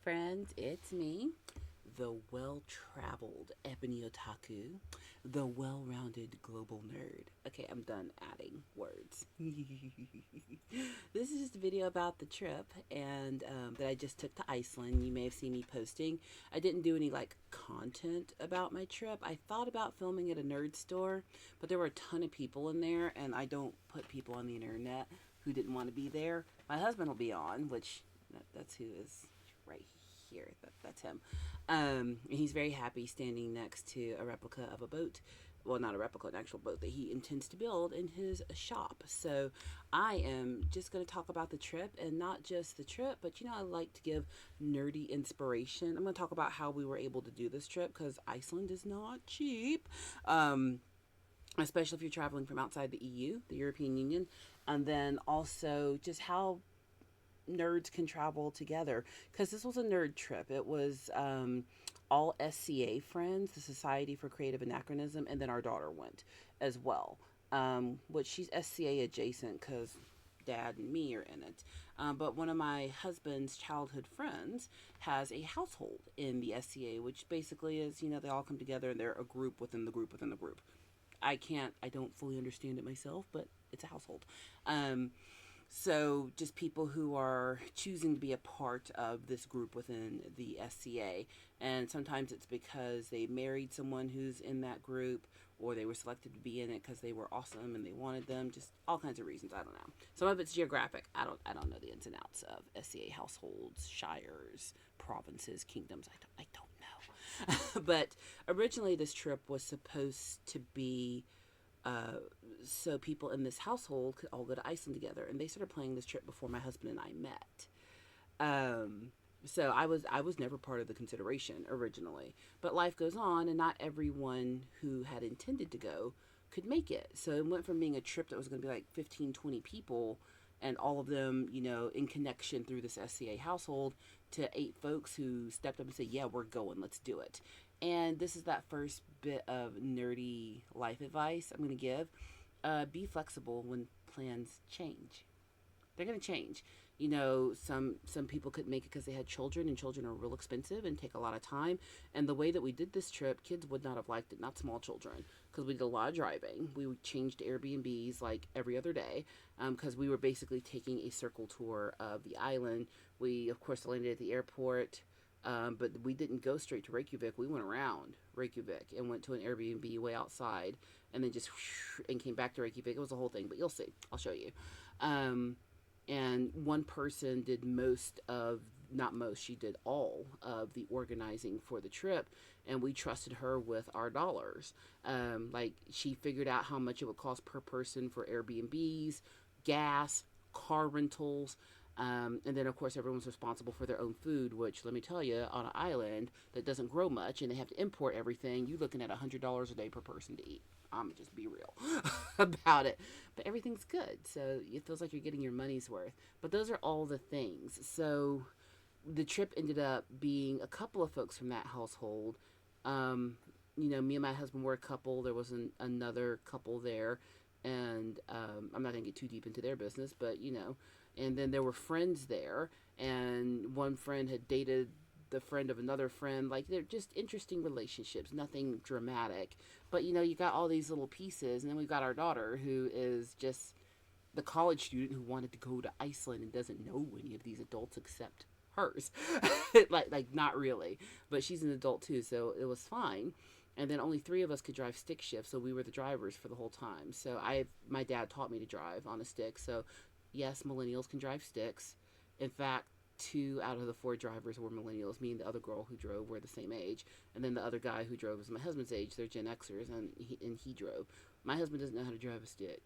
friends, it's me, the well traveled ebony otaku, the well rounded global nerd. Okay, I'm done adding words. This is just a video about the trip and that I just took to Iceland. You may have seen me posting. I didn't do any like content about my trip. I thought about filming at a nerd store, but there were a ton of people in there, and I don't put people on the internet who didn't want to be there. My husband will be on, which that's who is right here. That's him. He's very happy standing next to a replica of a boat. Well, not a replica, an actual boat that he intends to build in his shop. So I am just going to talk about the trip, and not just the trip, but I like to give nerdy inspiration. I'm going to talk about how we were able to do this trip because Iceland is not cheap. Especially if you're traveling from outside the EU, the European Union, and then also just how nerds can travel together, because this was a nerd trip. It was all SCA friends, the Society for Creative Anachronism, and then our daughter went as well, which she's SCA adjacent because dad and me are in it. But one of my husband's childhood friends has a household in the SCA, which basically is, they all come together and they're a group within the group within the group. I don't fully understand it myself, but it's a household. So just people who are choosing to be a part of this group within the SCA. And sometimes it's because they married someone who's in that group, or they were selected to be in it because they were awesome and they wanted them. Just all kinds of reasons. I don't know. Some of it's geographic. I don't know the ins and outs of SCA households, shires, provinces, kingdoms. I don't know. But originally this trip was supposed to be so people in this household could all go to Iceland together, and they started planning this trip before my husband and I met. So I was never part of the consideration originally, but life goes on, and not everyone who had intended to go could make it. So it went from being a trip that was going to be like 15, 20 people, and all of them, in connection through this SCA household, to 8 folks who stepped up and said, "Yeah, we're going. Let's do it." And this is that first bit of nerdy life advice I'm going to give. Be flexible when plans change. They're going to change. Some people couldn't make it because they had children, and children are real expensive and take a lot of time. And the way that we did this trip, kids would not have liked it, not small children, because we did a lot of driving. We changed Airbnbs like every other day, because we were basically taking a circle tour of the island. We, of course, landed at the airport. But we didn't go straight to Reykjavik. We went around Reykjavik and went to an Airbnb way outside, and then just and came back to Reykjavik. It was a whole thing, but you'll see. I'll show you. And one person did not most, she did all of the organizing for the trip, and we trusted her with our dollars. Like, she figured out how much it would cost per person for Airbnbs, gas, car rentals. And then, of course, everyone's responsible for their own food, which, let me tell you, on an island that doesn't grow much and they have to import everything, you're looking at $100 a day per person to eat. I'm just be real about it. But everything's good, so it feels like you're getting your money's worth. But those are all the things. So the trip ended up being a couple of folks from that household. Me and my husband were a couple. There was another couple there. And I'm not going to get too deep into their business, but and then there were friends there, and one friend had dated the friend of another friend. Like, they're just interesting relationships, nothing dramatic. But you got all these little pieces, and then we've got our daughter, who is just the college student who wanted to go to Iceland and doesn't know any of these adults except hers. like not really, but she's an adult too, so it was fine. And then only 3 of us could drive stick shift, so we were the drivers for the whole time. So my dad taught me to drive on a stick. So yes, millennials can drive sticks. In fact, 2 out of the 4 drivers were millennials. Me and the other girl who drove were the same age, and then the other guy who drove was my husband's age. They're Gen Xers, and he drove. My husband doesn't know how to drive a stick.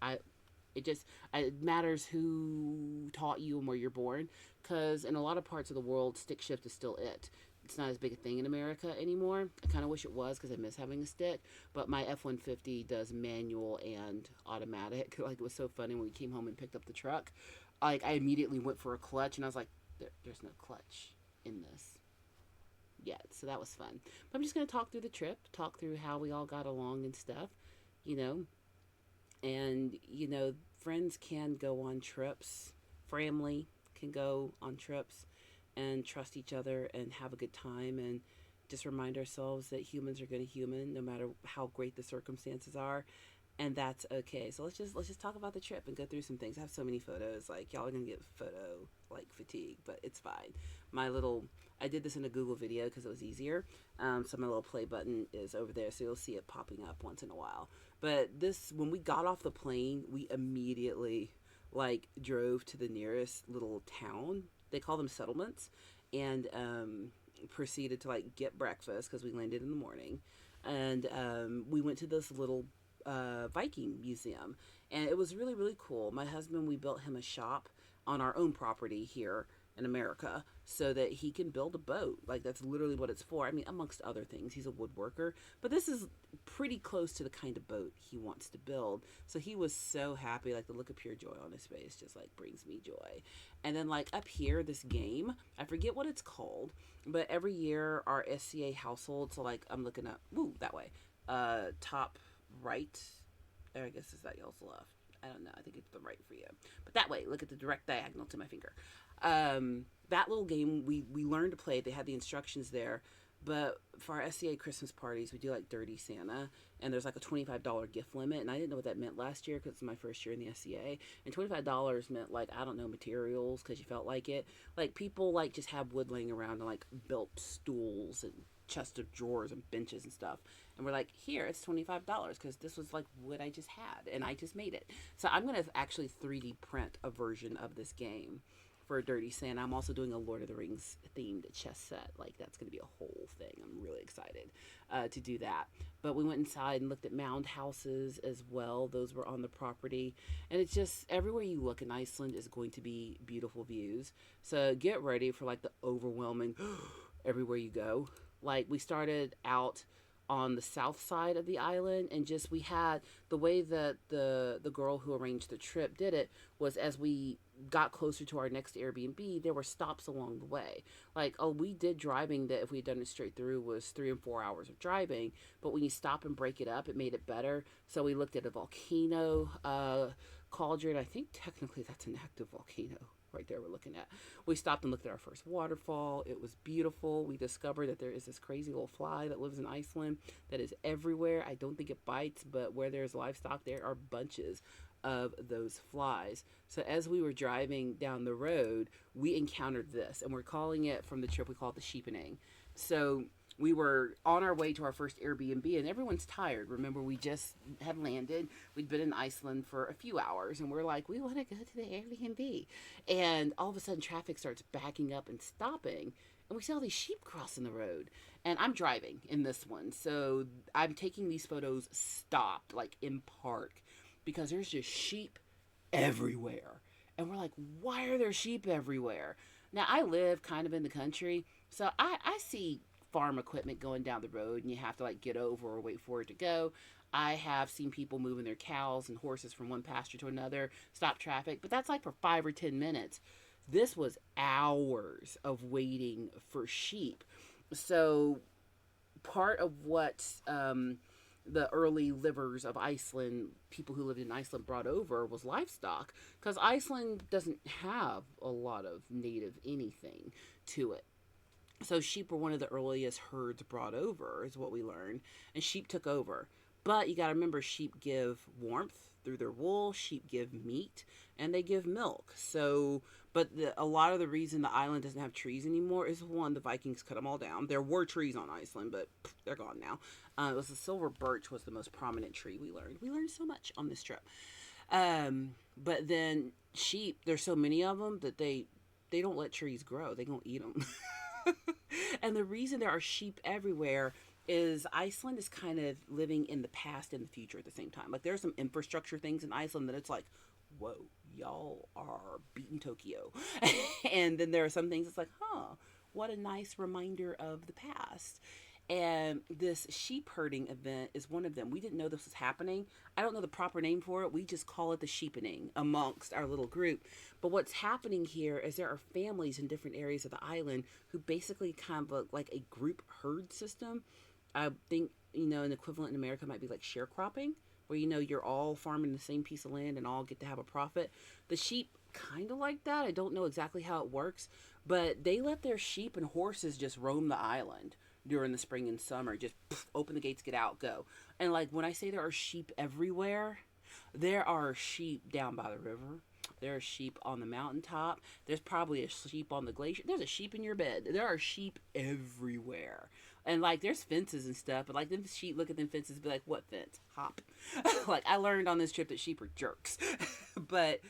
I it matters who taught you and where you're born, because in a lot of parts of the world, stick shift is still it. It's not as big a thing in America anymore. I kind of wish it was, because I miss having a stick. But my F-150 does manual and automatic. Like, it was so funny when we came home and picked up the truck. Like, I immediately went for a clutch, and I was like, there's no clutch in this yet. So that was fun. But I'm just going to talk through the trip, talk through how we all got along and stuff, you know. And, friends can go on trips. Family can go on trips. and trust each other and have a good time, and just remind ourselves that humans are going to human no matter how great the circumstances are, and that's okay. So let's just talk about the trip and go through some things. I have so many photos. Like, y'all are gonna get photo like fatigue, but it's fine. My little I did this in a Google video because it was easier. So my little play button is over there, so you'll see it popping up once in a while. But this, when we got off the plane, we immediately like drove to the nearest little town. They call them settlements, and proceeded to like get breakfast because we landed in the morning, and we went to this little Viking museum, and it was really really cool. My husband, we built him a shop on our own property here in America so that he can build a boat. Like, that's literally what it's for. I mean, amongst other things, he's a woodworker, but this is pretty close to the kind of boat he wants to build. So he was so happy. Like, the look of pure joy on his face just like brings me joy. And then like up here, this game, I forget what it's called, but every year our SCA household, so like I'm looking up, woo, that way, top right, I guess is that y'all's left. I don't know. I think it's the right for you. But that way, look at the direct diagonal to my finger. That little game, we learned to play. They had the instructions there. But for our SCA Christmas parties, we do like Dirty Santa. And there's like a $25 gift limit. And I didn't know what that meant last year because it's my first year in the SCA. And $25 meant like, I don't know, materials because you felt like it. Like, people like just have wood laying around and like built stools and chest of drawers and benches and stuff, and we're like, here, it's $25 because this was like what I just had and I just made it. So I'm going to actually 3D print a version of this game for Dirty Santa. I'm also doing a Lord of the Rings themed chess set. Like, that's going to be a whole thing. I'm really excited to do that. But we went inside and looked at mound houses as well. Those were on the property. And it's just, everywhere you look in Iceland is going to be beautiful views. So get ready for like the overwhelming everywhere you go. Like, we started out on the south side of the island, and just, we had the way that the girl who arranged the trip did it was, as we got closer to our next Airbnb, there were stops along the way. Like, oh, we did driving that if we had done it straight through was 3 and 4 hours of driving, but when you stop and break it up, it made it better. So we looked at a volcano cauldron. I think technically that's an active volcano right there we're looking at. We stopped and looked at our first waterfall. It was beautiful. We discovered that there is this crazy little fly that lives in Iceland that is everywhere. I don't think it bites, but where there's livestock, there are bunches of those flies. So as we were driving down the road, we encountered this, and we're calling it, from the trip, we call it the sheepening. So we were on our way to our first Airbnb, and everyone's tired. Remember, we just had landed. We'd been in Iceland for a few hours, and we're like, we want to go to the Airbnb. And all of a sudden, traffic starts backing up and stopping, and we see all these sheep crossing the road. And I'm driving in this one, so I'm taking these photos stopped, like in park, because there's just sheep everywhere. And we're like, why are there sheep everywhere? Now, I live kind of in the country, so I see farm equipment going down the road, and you have to like get over or wait for it to go. I have seen people moving their cows and horses from one pasture to another, stop traffic, but that's like for 5 or 10 minutes. This was hours of waiting for sheep. So part of what the early livers of Iceland, people who lived in Iceland, brought over was livestock, because Iceland doesn't have a lot of native anything to it. So sheep were one of the earliest herds brought over, is what we learned, and sheep took over. But you got to remember, sheep give warmth through their wool, sheep give meat, and they give milk. So, but a lot of the reason the island doesn't have trees anymore is, one, the Vikings cut them all down. There were trees on Iceland, but they're gone now. It was the silver birch was the most prominent tree we learned. We learned so much on this trip. But then sheep, there's so many of them that they don't let trees grow. They gonna eat them. And the reason there are sheep everywhere is Iceland is kind of living in the past and the future at the same time. Like, there's some infrastructure things in Iceland that it's like, whoa, y'all are beating Tokyo. And then there are some things it's like, huh, what a nice reminder of the past. And this sheep herding event is one of them. We didn't know this was happening. I don't know the proper name for it. We just call it the sheepening amongst our little group. But what's happening here is there are families in different areas of the island who basically kind of like a group herd system. I think, an equivalent in America might be like sharecropping, where, you're all farming the same piece of land and all get to have a profit. The sheep kind of like that. I don't know exactly how it works, but they let their sheep and horses just roam the island during the spring and summer. Just poof, open the gates, get out, go. And like when I say there are sheep everywhere, there are sheep down by the river. There are sheep on the mountaintop. There's probably a sheep on the glacier. There's a sheep in your bed. There are sheep everywhere. And like there's fences and stuff, but like them sheep look at them fences and be like, what fence? Hop. Like I learned on this trip that sheep are jerks. But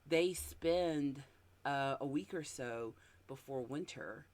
they spend a week or so before winter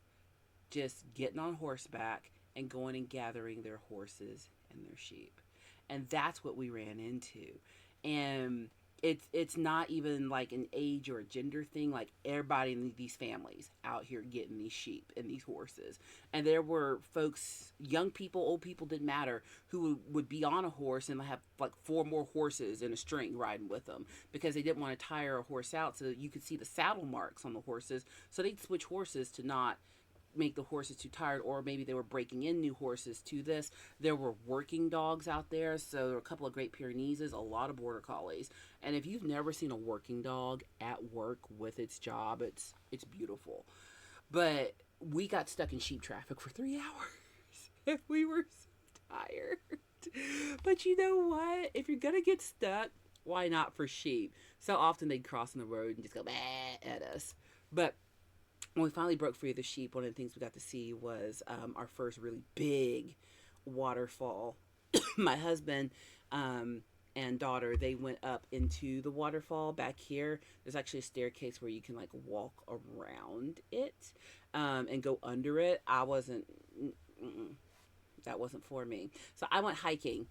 just getting on horseback and going and gathering their horses and their sheep. And that's what we ran into. And it's not even like an age or a gender thing. Like everybody in these families out here getting these sheep and these horses. And there were folks, young people, old people, didn't matter, who would be on a horse and have like four more horses in a string riding with them because they didn't want to tire a horse out so that you could see the saddle marks on the horses. So they'd switch horses to not make the horses too tired, or maybe they were breaking in new horses to this. There were working dogs out there, so there were a couple of Great Pyrenees, a lot of Border Collies. And if you've never seen a working dog at work with its job, it's beautiful. But we got stuck in sheep traffic for 3 hours and we were so tired. But you know what? If you're gonna get stuck, why not for sheep? So often they'd cross on the road and just go bah at us. But when we finally broke free of the sheep, one of the things we got to see was our first really big waterfall. My husband and daughter, they went up into the waterfall back here. There's actually a staircase where you can like walk around it and go under it. I wasn't. Mm-mm. That wasn't for me. So I went hiking.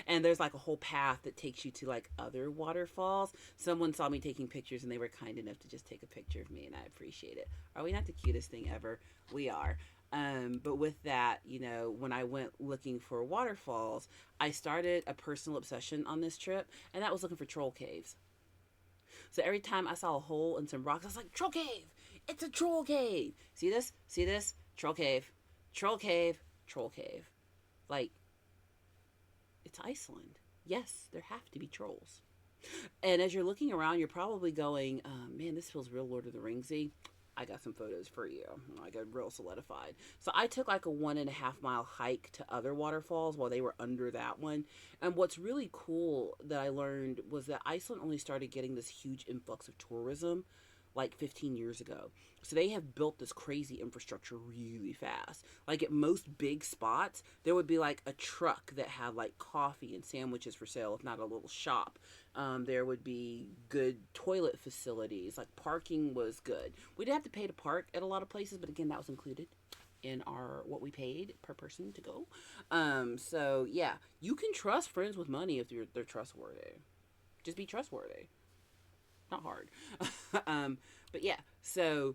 And there's like a whole path that takes you to like other waterfalls. Someone saw me taking pictures and they were kind enough to just take a picture of me, and I appreciate it. Are we not the cutest thing ever? We are. But with that, you know, when I went looking for waterfalls, I started a personal obsession on this trip, and that was looking for troll caves. So every time I saw a hole in some rocks, I was like, troll cave! It's a troll cave! See this? See this? Troll cave. Troll cave. Troll cave. Like, it's Iceland. Yes, there have to be trolls. And as you're looking around, you're probably going, man, this feels real Lord of the Ringsy. I got some photos for you. I got real solidified. So I took like a 1.5 mile hike to other waterfalls while they were under that one. And what's really cool that I learned was that Iceland only started getting this huge influx of tourism like 15 years ago. So they have built this crazy infrastructure really fast. Like at most big spots, there would be like a truck that had like coffee and sandwiches for sale, if not a little shop. There would be good toilet facilities. Like parking was good. We didn't have to pay to park at a lot of places, but again, that was included in our what we paid per person to go. So yeah, you can trust friends with money if they're trustworthy. Just be trustworthy. Not hard. But yeah, so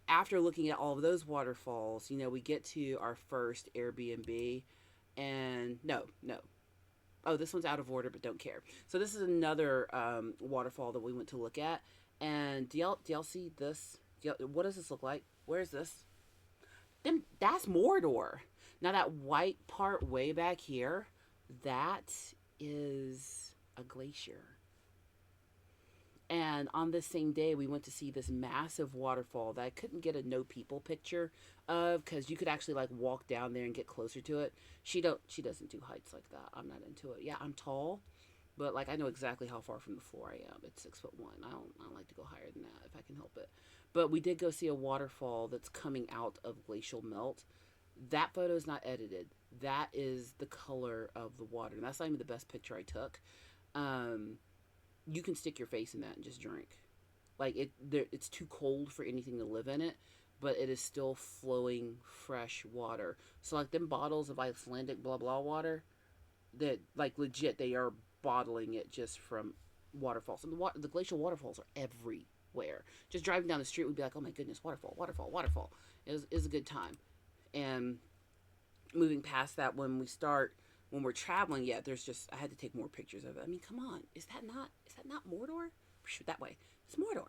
after looking at all of those waterfalls, you know, we get to our first Airbnb, and no. Oh, this one's out of order, but don't care. So this is another waterfall that we went to look at. And do y'all see this? What does this look like? Where is this? That's Mordor. Now that white part way back here, that is a glacier. And on this same day, we went to see this massive waterfall that I couldn't get a no people picture of because you could actually like walk down there and get closer to it. She doesn't do heights like that. I'm not into it. Yeah, I'm tall, but like I know exactly how far from the floor I am. It's 6'1". I don't like to go higher than that if I can help it. But we did go see a waterfall that's coming out of glacial melt. That photo is not edited. That is the color of the water. And that's not even the best picture I took. You can stick your face in that and just drink. Like it's too cold for anything to live in it, but it is still flowing fresh water. So like them bottles of Icelandic blah blah water, that like legit they are bottling it just from waterfalls. And the glacial waterfalls are everywhere. Just driving down the street, we'd be like, oh my goodness, waterfall, waterfall, waterfall. It is a good time. And moving past that, when we're traveling, yeah, I had to take more pictures of it. I mean, come on, is that not Mordor? Shoot, that way, it's Mordor.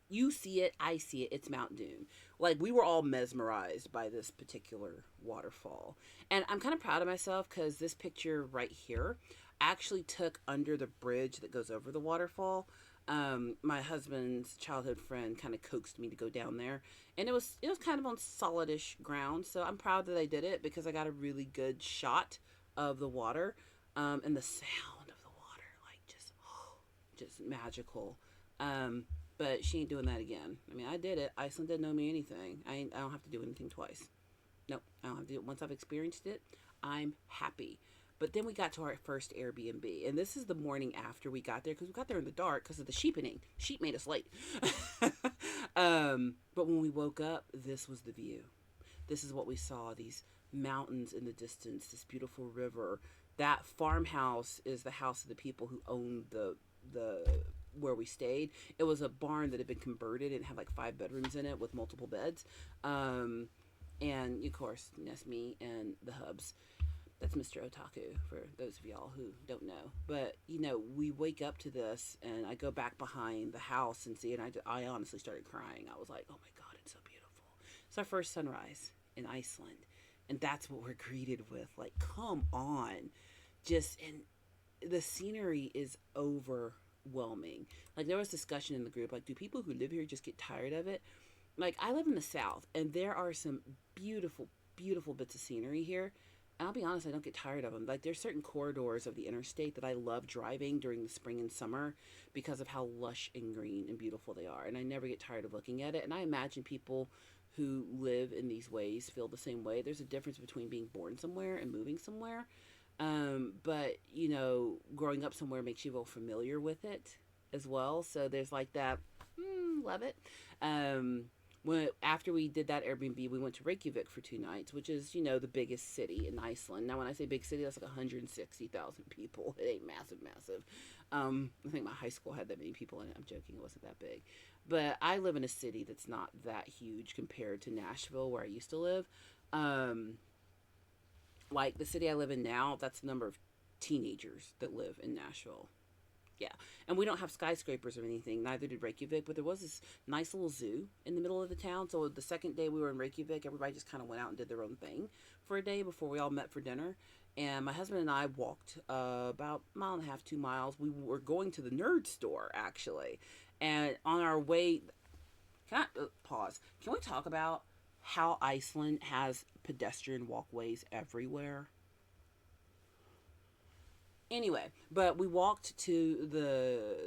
You see it, I see it. It's Mount Doom. Like we were all mesmerized by this particular waterfall, and I'm kind of proud of myself because this picture right here, I actually took under the bridge that goes over the waterfall. My husband's childhood friend kind of coaxed me to go down there, and it was kind of on solidish ground. So I'm proud that I did it because I got a really good shot of the water, and the sound of the water, like just magical. Um, but she ain't doing that again. I mean, I did it. Iceland didn't know me anything. I don't have to do anything twice. Nope, I don't have to do it. Once I've experienced it, I'm happy. But then we got to our first Airbnb, and this is the morning after we got there because we got there in the dark because of the sheepening. Sheep made us late. But when we woke up, this was the view. This is what we saw: these mountains in the distance, this beautiful river. That farmhouse is the house of the people who owned the where we stayed. It was a barn that had been converted and had like 5 bedrooms in it with multiple beds. And of course, that's me and the hubs. That's Mr. Otaku for those of y'all who don't know. But we wake up to this, and I go back behind the house and see it. And I honestly started crying. I was like, "Oh my God, it's so beautiful!" It's our first sunrise in Iceland, and that's what we're greeted with. Like, come on, just and the scenery is overwhelming. Like, there was discussion in the group, like, do people who live here just get tired of it? Like, I live in the South, and there are some beautiful, beautiful bits of scenery here. And I'll be honest, I don't get tired of them. Like, there's certain corridors of the interstate that I love driving during the spring and summer because of how lush and green and beautiful they are. And I never get tired of looking at it. And I imagine people who live in these ways feel the same way. There's a difference between being born somewhere and moving somewhere. But, growing up somewhere makes you feel familiar with it as well. So there's like that, love it. After we did that Airbnb, we went to Reykjavik for 2 nights, which is, the biggest city in Iceland. Now, when I say big city, that's like 160,000 people. It ain't massive, massive. I think my high school had that many people in it. I'm joking, it wasn't that big. But I live in a city that's not that huge compared to Nashville, where I used to live. Like the city I live in now, that's the number of teenagers that live in Nashville. Yeah, and we don't have skyscrapers or anything. Neither did Reykjavik, but there was this nice little zoo in the middle of the town. So the second day we were in Reykjavik, everybody just kind of went out and did their own thing for a day before we all met for dinner. And my husband and I walked about a mile and a half, 2 miles. We were going to the nerd store, actually. And on our way, can I pause? Can we talk about how Iceland has pedestrian walkways everywhere? Anyway, but we walked to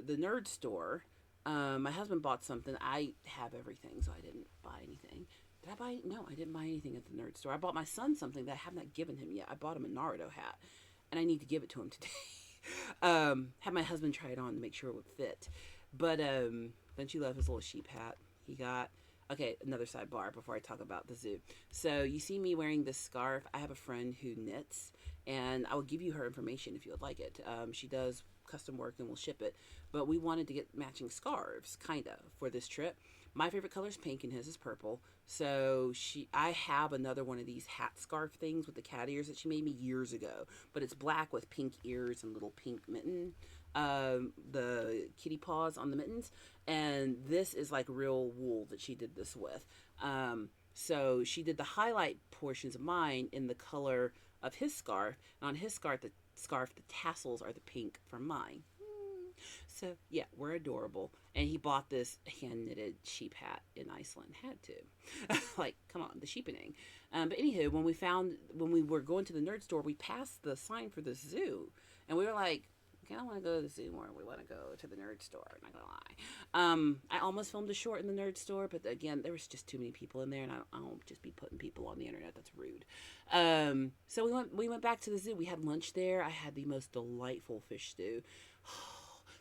the nerd store. My husband bought something. I have everything, so I didn't buy anything. Did I buy? No, I didn't buy anything at the nerd store. I bought my son something that I have not given him yet. I bought him a Naruto hat, and I need to give it to him today. Had my husband try it on to make sure it would fit. But don't you love his little sheep hat he got? Okay, another sidebar before I talk about the zoo. So you see me wearing this scarf. I have a friend who knits, and I will give you her information if you would like it. She does custom work and will ship it. But we wanted to get matching scarves, kind of, for this trip. My favorite color is pink, and his is purple. So I have another one of these hat scarf things with the cat ears that she made me years ago. But it's black with pink ears and little pink mitten. The kitty paws on the mittens, and this is like real wool that she did this with. So she did the highlight portions of mine in the color of his scarf, and on his scarf the tassels are the pink from mine. So yeah, we're adorable. And he bought this hand knitted sheep hat in Iceland. Had to, like, come on, the sheepening. But anywho, when we were going to the nerd store, we passed the sign for the zoo, and we were like, I don't want to go to the zoo more. We want to go to the nerd store. I'm not gonna lie. I almost filmed a short in the nerd store, but again, there was just too many people in there, and I don't just be putting people on the internet. That's rude. So we went back to the zoo. We had lunch there. I had the most delightful fish stew.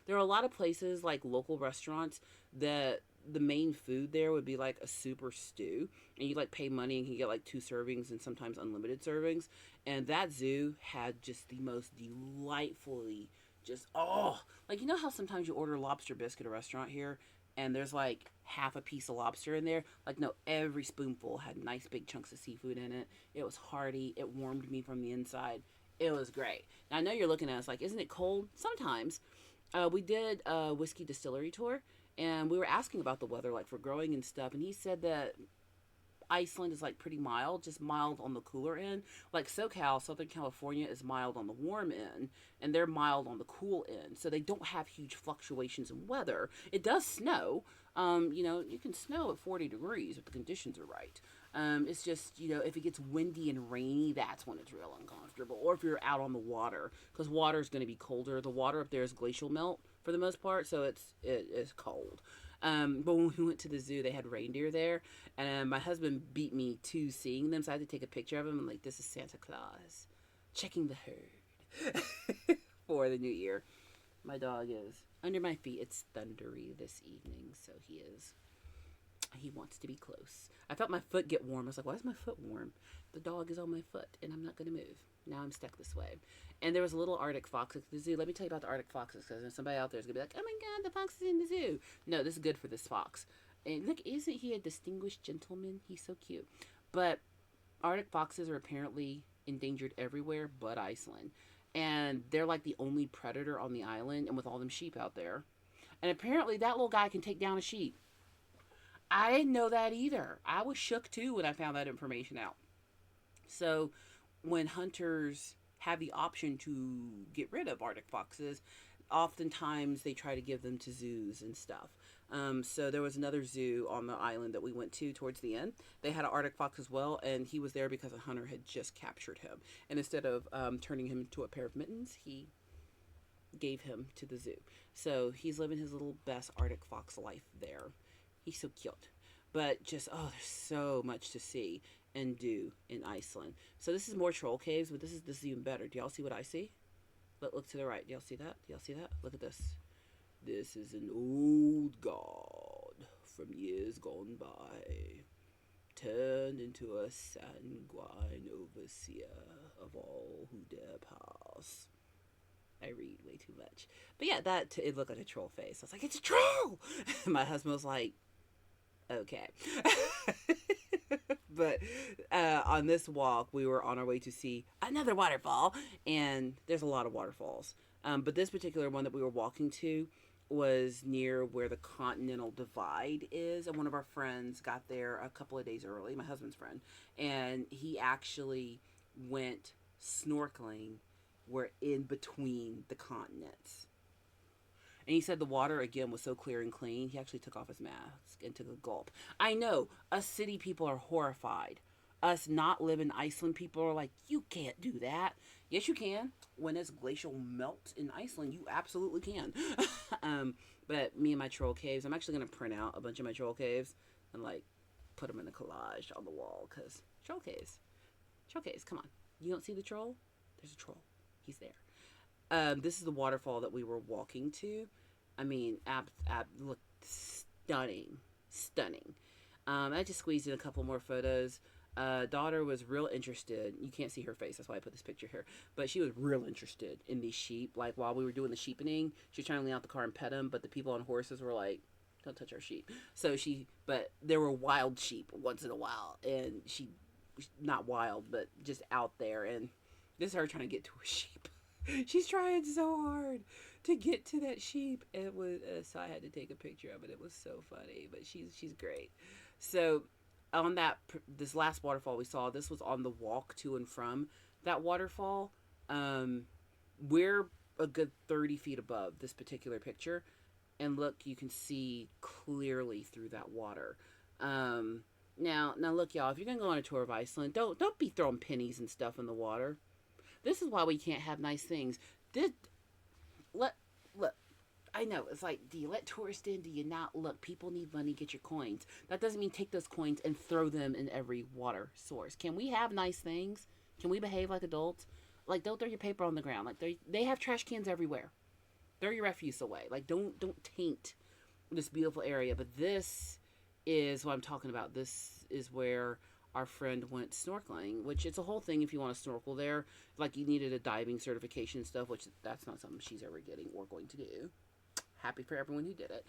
There are a lot of places, like local restaurants, that the main food there would be like a super stew, and you like pay money and you get like 2 servings and sometimes unlimited servings. And that zoo had just the most delightfully just, like, how sometimes you order lobster bisque at a restaurant here and there's like half a piece of lobster in there? Like, no, every spoonful had nice big chunks of seafood in it. It was hearty. It warmed me from the inside. It was great. Now, I know you're looking at us like, isn't it cold? Sometimes. We did a whiskey distillery tour, and we were asking about the weather, like for growing and stuff, and he said that Iceland is like pretty mild, just mild on the cooler end. Like SoCal, Southern California, is mild on the warm end, and they're mild on the cool end. So they don't have huge fluctuations in weather. It does snow. You can snow at 40 degrees if the conditions are right. It's just, if it gets windy and rainy, that's when it's real uncomfortable. Or if you're out on the water, because water is going to be colder. The water up there is glacial melt for the most part, so it is cold. But when we went to the zoo, they had reindeer there, and my husband beat me to seeing them, so I had to take a picture of him. I'm like, this is Santa Claus checking the herd for the new year. My dog is under my feet. It's thundery this evening, so he wants to be close. I felt my foot get warm. I was like, why is my foot warm? The dog is on my foot, and I'm not going to move. Now I'm stuck this way. And there was a little Arctic fox at the zoo. Let me tell you about the Arctic foxes, because somebody out there is going to be like, oh my God, the fox is in the zoo. No, this is good for this fox. And look, isn't he a distinguished gentleman? He's so cute. But Arctic foxes are apparently endangered everywhere but Iceland. And they're like the only predator on the island, and with all them sheep out there. And apparently that little guy can take down a sheep. I didn't know that either. I was shook too when I found that information out. So when hunters have the option to get rid of Arctic foxes, oftentimes they try to give them to zoos and stuff. So there was another zoo on the island that we went to towards the end. They had an Arctic fox as well, and he was there because a hunter had just captured him. And instead of turning him into a pair of mittens, he gave him to the zoo. So he's living his little best Arctic fox life there. He's so cute. But just, there's so much to see and do in Iceland. So this is more troll caves, but this is even better. Do y'all see what I see? Look to the right. Do y'all see that? Do y'all see that? Look at this. This is an old god from years gone by, turned into a sanguine overseer of all who dare pass. I read way too much. But yeah, it looked like a troll face. I was like, it's a troll! My husband was like, okay. But on this walk, we were on our way to see another waterfall, and there's a lot of waterfalls. But this particular one that we were walking to was near where the Continental Divide is, and one of our friends got there a couple of days early, my husband's friend, and he actually went snorkeling where in between the continents. And he said the water, again, was so clear and clean, he actually took off his mask and took a gulp. I know, us city people are horrified. Us not living Iceland people are like, you can't do that. Yes, you can. When it's glacial melt in Iceland, you absolutely can. But me and my troll caves, I'm actually going to print out a bunch of my troll caves and, put them in a collage on the wall, because troll caves, come on. You don't see the troll? There's a troll. He's there. This is the waterfall that we were walking to. I mean, look, stunning. I just squeezed in a couple more photos. Daughter was real interested. You can't see her face, that's why I put this picture here. But she was real interested in these sheep. Like, while we were doing the sheepening, she was trying to lean out the car and pet them, but the people on horses were like, don't touch our sheep. But there were wild sheep once in a while, and not wild, but just out there, and this is her trying to get to a sheep. She's trying so hard to get to that sheep. It was so I had to take a picture of it. It was so funny, but she's great. So on this last waterfall we saw, this was on the walk to and from that waterfall. We're a good 30 feet above this particular picture, and look, you can see clearly through that water. Now look, y'all, if you're gonna go on a tour of Iceland, don't be throwing pennies and stuff in the water. This is why we can't have nice things. Look, I know, it's like, do you let tourists in? Do you not? Look, people need money, get your coins. That doesn't mean take those coins and throw them in every water source. Can we have nice things? Can we behave like adults? Like, don't throw your paper on the ground. Like, they have trash cans everywhere. Throw your refuse away. Like, don't taint this beautiful area. But this is what I'm talking about. This is where our friend went snorkeling, which it's a whole thing if you want to snorkel there. Like, you needed a diving certification and stuff, which that's not something she's ever getting or going to do. Happy for everyone who did it.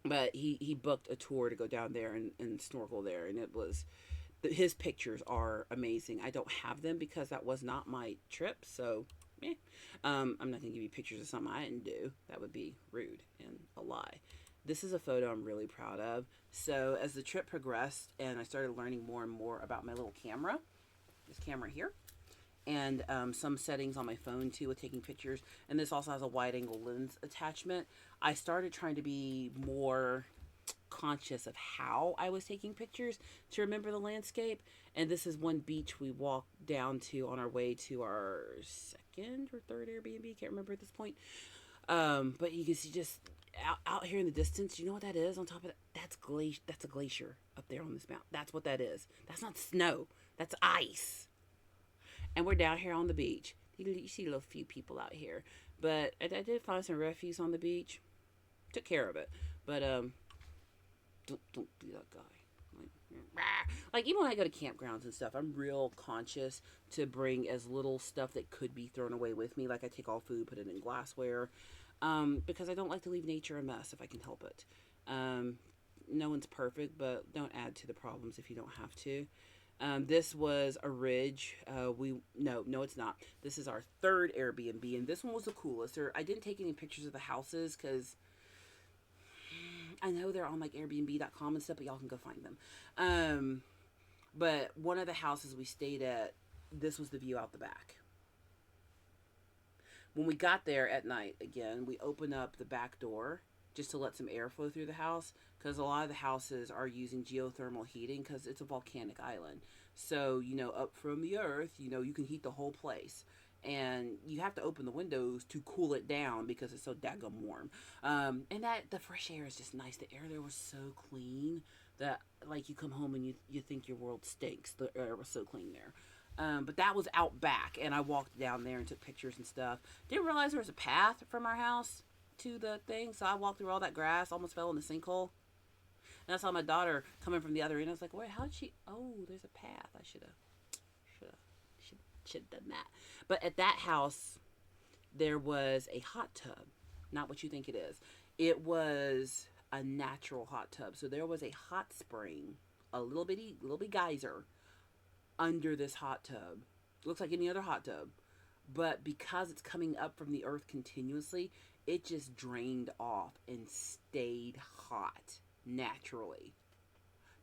But he booked a tour to go down there and snorkel there, and it was, his pictures are amazing. I don't have them because that was not my trip, so I'm not going to give you pictures of something I didn't do. That would be rude and a lie. This is a photo I'm really proud of. So as the trip progressed and I started learning more and more about my little camera, this camera here, and some settings on my phone too with taking pictures, and this also has a wide angle lens attachment, I started trying to be more conscious of how I was taking pictures to remember the landscape. And this is one beach we walked down to on our way to our second or third Airbnb, can't remember at this point. But you can see just out here in the distance, you know what that is on top of that? That's a glacier up there on this mountain. That's what that is. That's not snow. That's ice. And we're down here on the beach. You see a little few people out here. But I did find some refuse on the beach. Took care of it. But don't be that guy. Like even when I go to campgrounds and stuff, I'm real conscious to bring as little stuff that could be thrown away with me. Like I take all food, put it in glassware, because I don't like to leave nature a mess if I can help it. No one's perfect, but don't add to the problems if you don't have to. This was a ridge. No, it's not. This is our third Airbnb, and this one was the coolest. I didn't take any pictures of the houses because I know they're on like Airbnb.com and stuff, but y'all can go find them. But one of the houses we stayed at, this was the view out the back. When we got there at night, again, we opened up the back door just to let some air flow through the house, because a lot of the houses are using geothermal heating because it's a volcanic island. So, up from the earth, you can heat the whole place. And you have to open the windows to cool it down because it's so daggum warm. And that the fresh air is just nice. The air there was so clean that like you come home and you think your world stinks. The air was so clean there. But that was out back, and I walked down there and took pictures and stuff. Didn't realize there was a path from our house to the thing, so I walked through all that grass, almost fell in the sinkhole. And I saw my daughter coming from the other end. I was like, wait, how'd she? Oh, there's a path. I should have done that. But at that house, there was a hot tub. Not what you think it is. It was a natural hot tub. So there was a hot spring, a little bitty geyser under this hot tub. Looks like any other hot tub. But because it's coming up from the earth continuously, it just drained off and stayed hot naturally.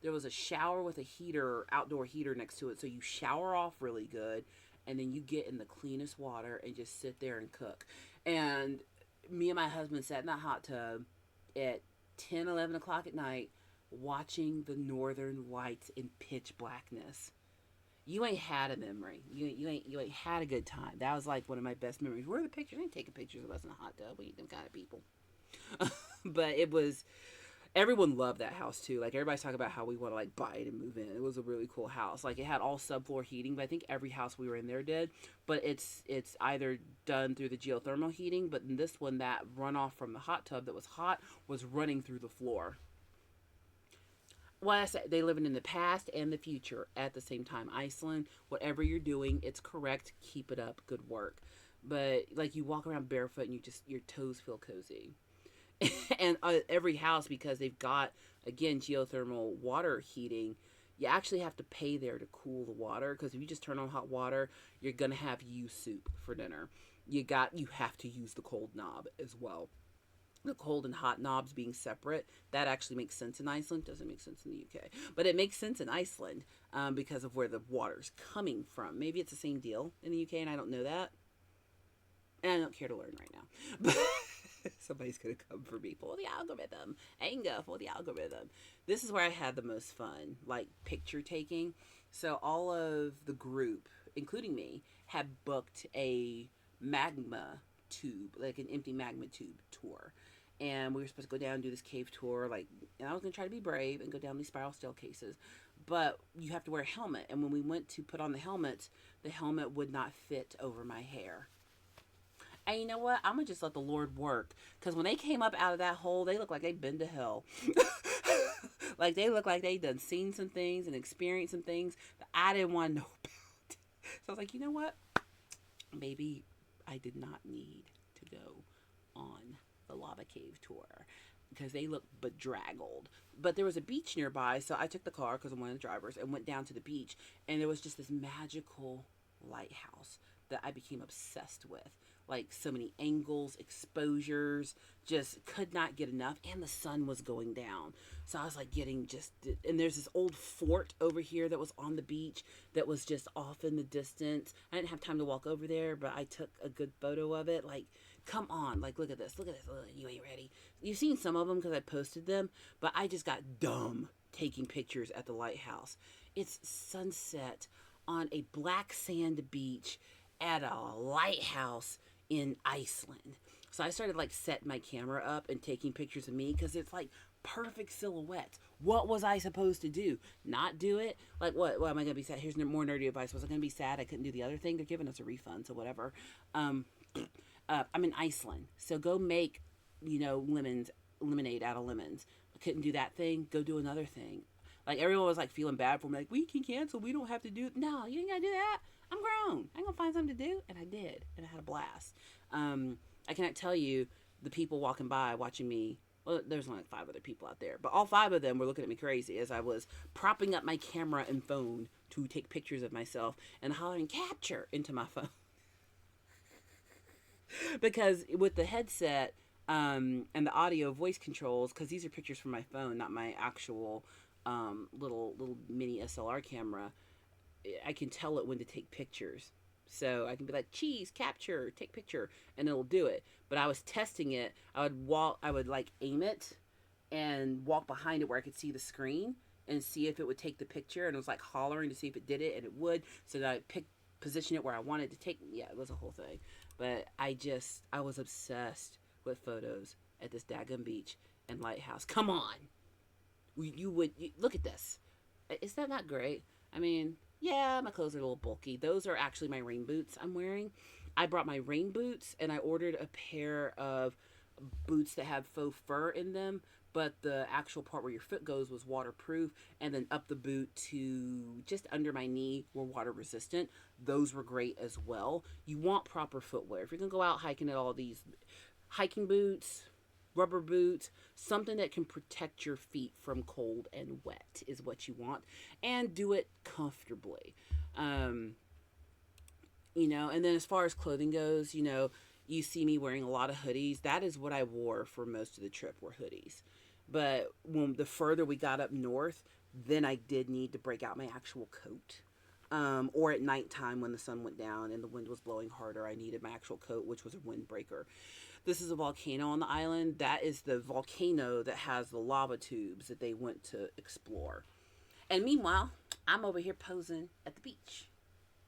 There was a shower with a heater, outdoor heater next to it. So you shower off really good, and then you get in the cleanest water and just sit there and cook. And me and my husband sat in that hot tub at 10, 11 o'clock at night watching the northern lights in pitch blackness. You ain't had a memory. You ain't had a good time. That was like one of my best memories. Where are the pictures? I ain't taking pictures of us in a hot tub. We ain't them kind of people. But it was, everyone loved that house too. Like everybody's talking about how we want to like buy it and move in. It was a really cool house. Like it had all subfloor heating, but I think every house we were in there did. But it's either done through the geothermal heating, but in this one, that runoff from the hot tub that was hot was running through the floor. Well, I say they living in the past and the future at the same time. Iceland, whatever you're doing, it's correct. Keep it up. Good work. But like you walk around barefoot and your toes feel cozy. And every house, because they've got, again, geothermal water heating, you actually have to pay there to cool the water, because if you just turn on hot water, you're gonna have you soup for dinner. You have to use the cold knob as well. The cold and hot knobs being separate, that actually makes sense in Iceland. Doesn't make sense in the UK, but it makes sense in Iceland, because of where the water's coming from. Maybe it's the same deal in the UK and I don't know that, and I don't care to learn right now. But somebody's gonna come for me for the algorithm. Anger for the algorithm. This is where I had the most fun, like picture taking. So all of the group, including me, had booked a magma tube, like an empty magma tube tour. And we were supposed to go down and do this cave tour, and I was going to try to be brave and go down these spiral staircases. But you have to wear a helmet. And when we went to put on the helmet would not fit over my hair. And you know what? I'm going to just let the Lord work. Because when they came up out of that hole, they looked like they'd been to hell. Like they looked like they'd done seen some things and experienced some things that I didn't want to know about. So I was like, you know what? Maybe I did not need to go on the lava cave tour, because they looked bedraggled. But there was a beach nearby, so I took the car, because I'm one of the drivers, and went down to the beach, and there was just this magical lighthouse that I became obsessed with. like so many angles, exposures, just could not get enough. And the sun was going down. So I was like getting just, and there's this old fort over here that was on the beach that was just off in the distance. I didn't have time to walk over there, but I took a good photo of it. Like, come on, like, look at this, look at this. You ain't ready. You've seen some of them because I posted them, but I just got dumb taking pictures at the lighthouse. It's sunset on a black sand beach at a lighthouse in Iceland. So I started like setting my camera up and taking pictures of me because it's like perfect silhouettes. What was I supposed to do? Not do it? Like what am I gonna be sad? Here's more nerdy advice. Was I gonna be sad I couldn't do the other thing? They're giving us a refund, so whatever. Um, I'm in Iceland, so go make lemonade out of lemons. I couldn't do that thing. Go do another thing. Like everyone was like feeling bad for me, like we can cancel. We don't have to do it. No, you ain't gotta do that. I'm grown. I'm gonna find something to do, and I did, and I had a blast. I cannot tell you the people walking by watching me. Well, there's only like 5 other people out there, but all 5 of them were looking at me crazy as I was propping up my camera and phone to take pictures of myself and hollering "capture" into my phone. Because with the headset and the audio voice controls, because these are pictures from my phone, not my actual little mini SLR camera, I can tell it when to take pictures. So I can be like, cheese, capture, take picture, and it'll do it. But I was testing it. I would like aim it and walk behind it where I could see the screen and see if it would take the picture. And it was like hollering to see if it did it, and it would. So that I position it where I wanted to take. Yeah, it was a whole thing. But I was obsessed with photos at this daggum beach and lighthouse. Come on. Look at this. Is that not great? I mean, yeah, my clothes are a little bulky. Those are actually my rain boots I'm wearing. I brought my rain boots and I ordered a pair of boots that have faux fur in them, but the actual part where your foot goes was waterproof, and then up the boot to just under my knee were water resistant. Those were great as well. You want proper footwear. If you're going to go out hiking at all these hiking boots, rubber boots, something that can protect your feet from cold and wet is what you want, and do it comfortably. Um, and then as far as clothing goes, you see me wearing a lot of hoodies. That is what I wore for most of the trip, were hoodies. But when the further we got up north, then I did need to break out my actual coat. Or at nighttime when the sun went down and the wind was blowing harder, I needed my actual coat, which was a windbreaker. This is a volcano on the island. That is the volcano that has the lava tubes that they went to explore. And meanwhile, I'm over here posing at the beach,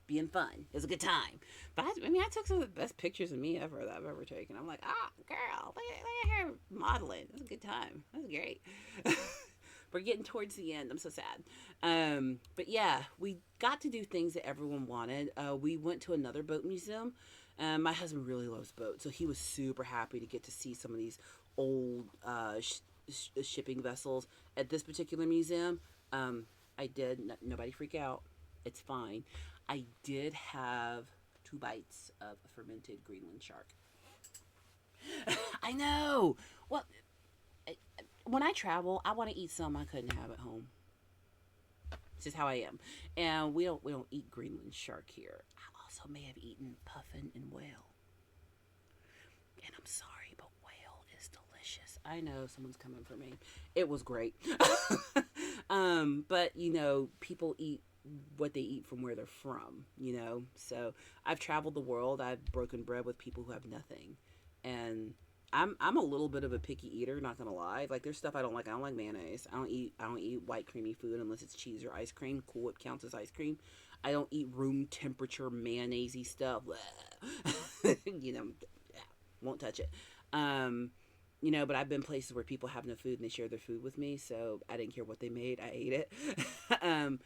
being fun. It was a good time. But I took some of the best pictures of me ever that I've ever taken. I'm like, girl, look at her modeling. It was a good time. That was great. We're getting towards the end. I'm so sad. But yeah, we got to do things that everyone wanted. We went to another boat museum. My husband really loves boats, so he was super happy to get to see some of these old shipping vessels at this particular museum. I did. Nobody freak out. It's fine. I did have 2 bites of a fermented Greenland shark. I know. Well, when I travel, I want to eat something I couldn't have at home. It's just how I am. And we don't eat Greenland shark here. I also may have eaten puffin and whale. And I'm sorry, but whale is delicious. I know someone's coming for me. It was great. But people eat what they eat from where they're from, So I've traveled the world. I've broken bread with people who have nothing. And I'm a little bit of a picky eater, not gonna lie. Like there's stuff I don't like. I don't like mayonnaise. I don't eat white creamy food unless it's cheese or ice cream. Cool, it counts as ice cream. I don't eat room temperature mayonnaisey stuff. Won't touch it. But I've been places where people have no food and they share their food with me, so I didn't care what they made. I ate it. And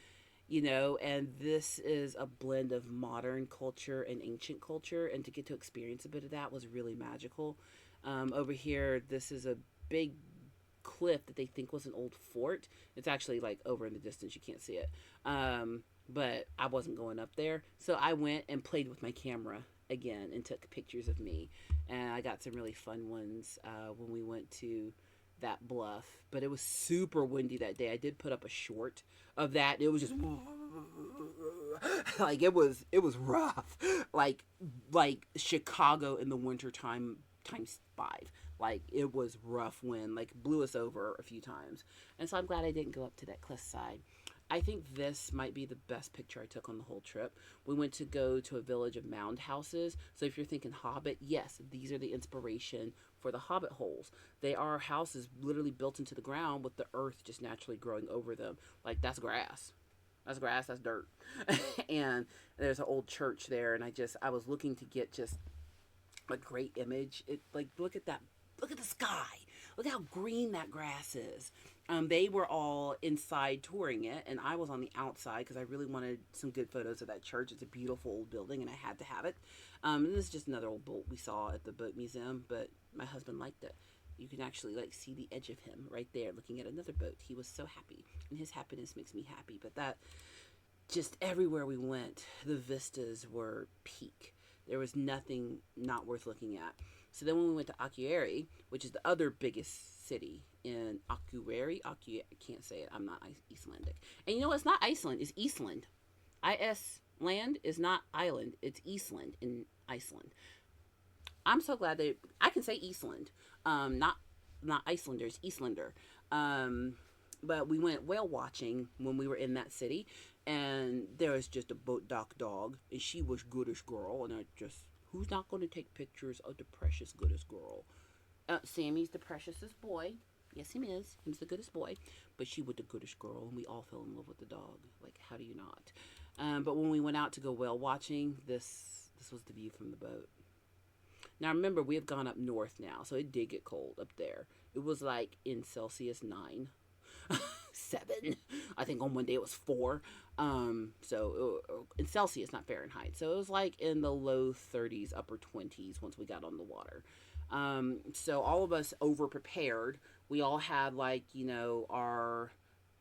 this is a blend of modern culture and ancient culture, and to get to experience a bit of that was really magical. Over here, this is a big cliff that they think was an old fort. It's actually like over in the distance. You can't see it. But I wasn't going up there. So I went and played with my camera again and took pictures of me. And I got some really fun ones when we went to that bluff. But it was super windy that day. I did put up a short of that. It was just Like it was rough. Like Chicago in the wintertime times five. Like it was rough wind. Like blew us over a few times. And so I'm glad I didn't go up to that cliff side. I think this might be the best picture I took on the whole trip. We went to go to a village of mound houses. So if you're thinking Hobbit, yes, these are the inspiration for the Hobbit holes. They are houses literally built into the ground with the earth just naturally growing over them. Like that's grass. That's grass, that's dirt. And there's an old church there, and I was looking to get just a great image. It like look at that, look at the sky, look how green that grass is. They were all inside touring it, and I was on the outside because I really wanted some good photos of that church. It's a beautiful old building, and I had to have it. And this is just another old boat we saw at the boat museum, but my husband liked it. You can actually like see the edge of him right there, looking at another boat. He was so happy, and his happiness makes me happy. But that just everywhere we went, the vistas were peak. There was nothing not worth looking at. So then when we went to Akureyri, which is the other biggest city in I can't say it. I'm not Icelandic. And you know what? It's not Iceland. It's Eastland. IS land is not island. It's Eastland in Iceland. I'm so glad that I can say Eastland. Not Icelanders, Eastlander. Um, but we went whale watching when we were in that city, and there was just a boat dock dog, and she was goodish girl, and I just who's not going to take pictures of the precious goodest girl? Sammy's the preciousest boy. Yes, he is. He's the goodest boy, but she was the goodest girl, and we all fell in love with the dog. Like, how do you not? But when we went out to go whale watching, this was the view from the boat. Now remember, we have gone up north now, so it did get cold up there. It was like in Celsius 9, 7. I think on one day it was 4. In Celsius, not Fahrenheit. So it was like in the low 30s, upper 20s once we got on the water. So all of us over prepared. We all had like our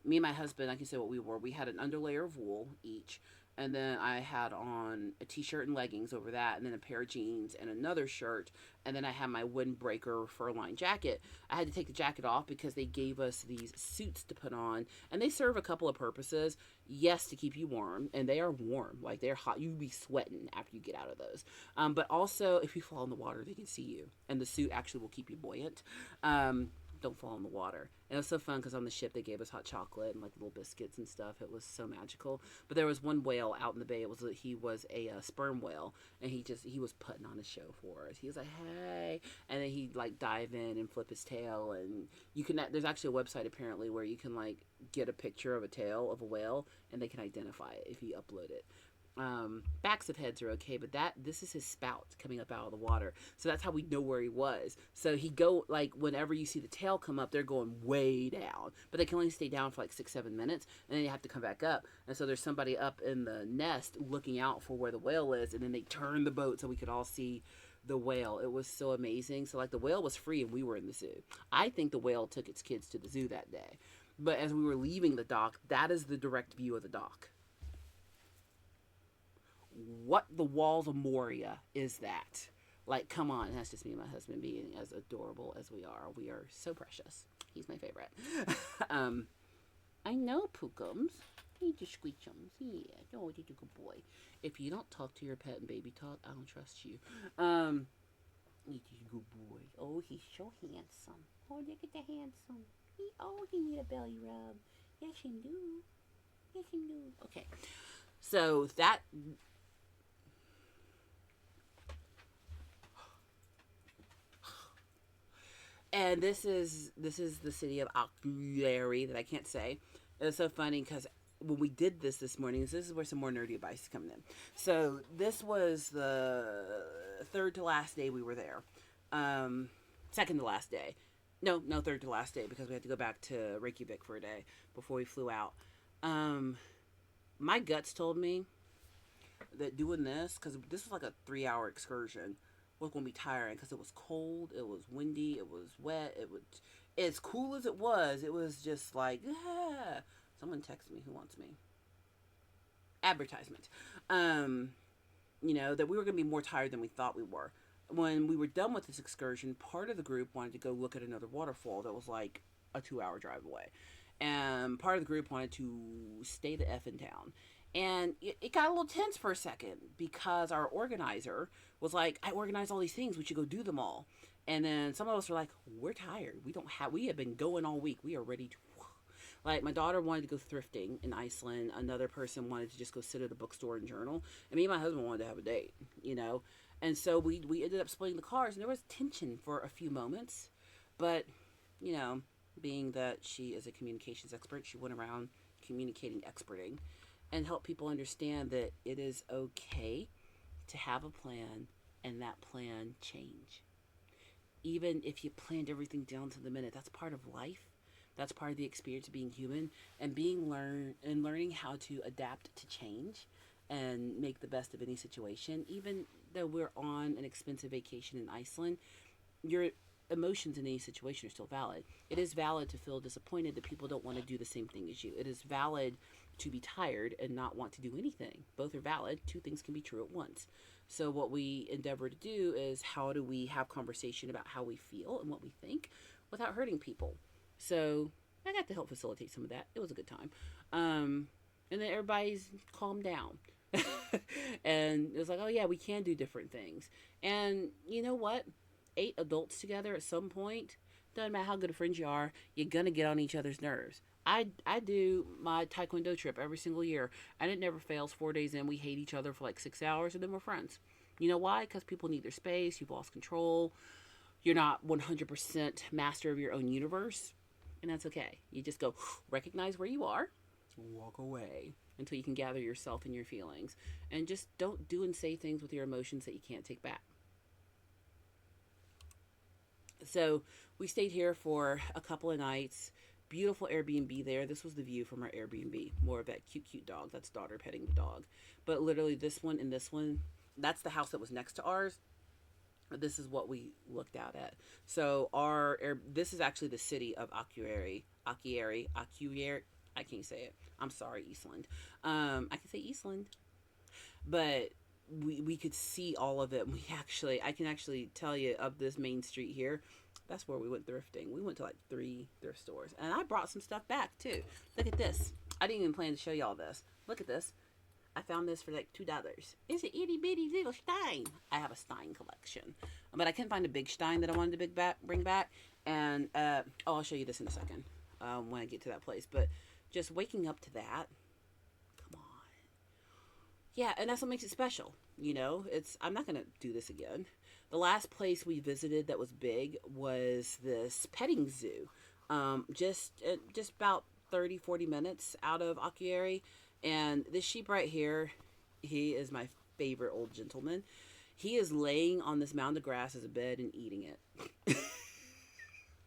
me and my husband. I can say what we wore. We had an underlayer of wool each, and then I had on a t-shirt and leggings over that, and then a pair of jeans and another shirt, and then I had my windbreaker fur-lined jacket. I had to take the jacket off because they gave us these suits to put on, and they serve a couple of purposes. Yes, to keep you warm, and they are warm, like they're hot. You'd be sweating after you get out of those. But also, if you fall in the water, they can see you, and the suit actually will keep you buoyant. Don't fall in the water. And it was so fun because on the ship they gave us hot chocolate and like little biscuits and stuff. It was so magical. But there was one whale out in the bay. He was a sperm whale, and he was putting on a show for us. He was like, hey, and then he'd like dive in and flip his tail, and there's actually a website apparently where you can like get a picture of a tail of a whale, and they can identify it if you upload it. Backs of heads are okay, but this is his spout coming up out of the water, so that's how we know where he was. So he go like whenever you see the tail come up, they're going way down, but they can only stay down for like 6-7 minutes, and then you have to come back up. And so there's somebody up in the nest looking out for where the whale is, and then they turn the boat so we could all see the whale. It was so amazing. So like the whale was free and we were in the zoo. I think the whale took its kids to the zoo that day, but as we were leaving the dock, that is the direct view of the dock. What the walls of Moria is that? Like, come on. And that's just me and my husband being as adorable as we are. We are so precious. He's my favorite. um, I know, Pookums. He just squeechums. Yeah. Oh, you're a good boy. If you don't talk to your pet and baby talk, I don't trust you. He's a good boy. Oh, he's so handsome. Oh, look at the handsome. He need a belly rub. Yes, he do. Yes, he do. Okay. So that and this is the city of Akureyri that I can't say. It was so funny because when we did this morning, this is where some more nerdy advice is coming in. So this was the third to last day we were there. Second to last day. No, third to last day because we had to go back to Reykjavik for a day before we flew out. My guts told me that doing this, because this was like a 3-hour excursion, was going to be tiring because it was cold, it was windy, it was wet, it was as cool as it was just like, ah. Someone texted me who wants me. Advertisement. That we were going to be more tired than we thought we were. When we were done with this excursion, part of the group wanted to go look at another waterfall that was like a 2-hour drive away. And part of the group wanted to stay the F in town. And it got a little tense for a second because our organizer was like, I organized all these things. We should go do them all. And then some of us were like, we're tired. We have been going all week. We are ready to. Like, my daughter wanted to go thrifting in Iceland. Another person wanted to just go sit at a bookstore and journal. And me and my husband wanted to have a date, you know? And so we ended up splitting the cars. And there was tension for a few moments. But, you know, being that she is a communications expert, she went around communicating experting and help people understand that it is okay to have a plan and that plan change. Even if you planned everything down to the minute, that's part of life. That's part of the experience of being human and learning how to adapt to change and make the best of any situation. Even though we're on an expensive vacation in Iceland, your emotions in any situation are still valid. It is valid to feel disappointed that people don't want to do the same thing as you. It is valid to be tired and not want to do anything. Both are valid. Two things can be true at once. So what we endeavor to do is how do we have conversation about how we feel and what we think without hurting people. So I got to help facilitate some of that. It was a good time. And then everybody's calmed down. And it was like, oh yeah, we can do different things. And you know what? 8 adults together at some point, doesn't matter how good of friends you are, you're gonna get on each other's nerves. I do my taekwondo trip every single year, and it never fails. 4 days in, we hate each other for like 6 hours, and then we're friends. You know why? Because people need their space. You've lost control. You're not 100% master of your own universe, and that's okay. You just go recognize where you are, walk away until you can gather yourself and your feelings, and just don't do and say things with your emotions that you can't take back. So we stayed here for a couple of nights. Beautiful Airbnb there. This was the view from our Airbnb. More of that cute, cute dog. That's daughter petting the dog. But literally, this one and this one, that's the house that was next to ours. This is what we looked out at. So this is actually the city of Akureyri. I can't say it. I'm sorry, Eastland. I can say Eastland, but we could see all of it. I can actually tell you of this main street here. That's where we went thrifting. We went to like 3 thrift stores, and I brought some stuff back too. Look at this. I didn't even plan to show y'all this. Look at this. I found this for like $2. It's an itty bitty little Stein. I have a Stein collection, but I couldn't find a big Stein that I wanted to bring back. And I'll show you this in a second when I get to that place. But just waking up to that, come on, yeah, and that's what makes it special. You know, I'm not gonna do this again. The last place we visited that was big was this petting zoo, just about 30-40 minutes out of Akureyri. And this sheep right here, he is my favorite old gentleman. He is laying on this mound of grass as a bed and eating it.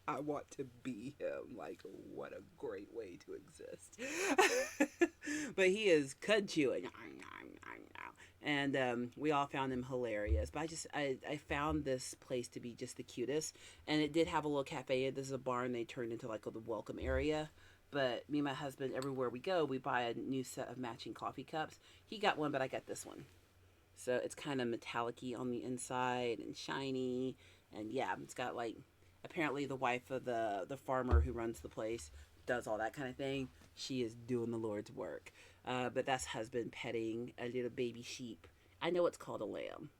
I want to be him. Like, what a great way to exist. But he is cud chewing. And we all found him hilarious. But I found this place to be just the cutest. And it did have a little cafe. This is a barn they turned into like the welcome area. But me and my husband, everywhere we go, we buy a new set of matching coffee cups. He got one, but I got this one. So it's kind of metallic-y on the inside and shiny. And yeah, it's got like, apparently the wife of the farmer who runs the place does all that kind of thing. She is doing the Lord's work. But that's husband petting a little baby sheep. I know it's called a lamb,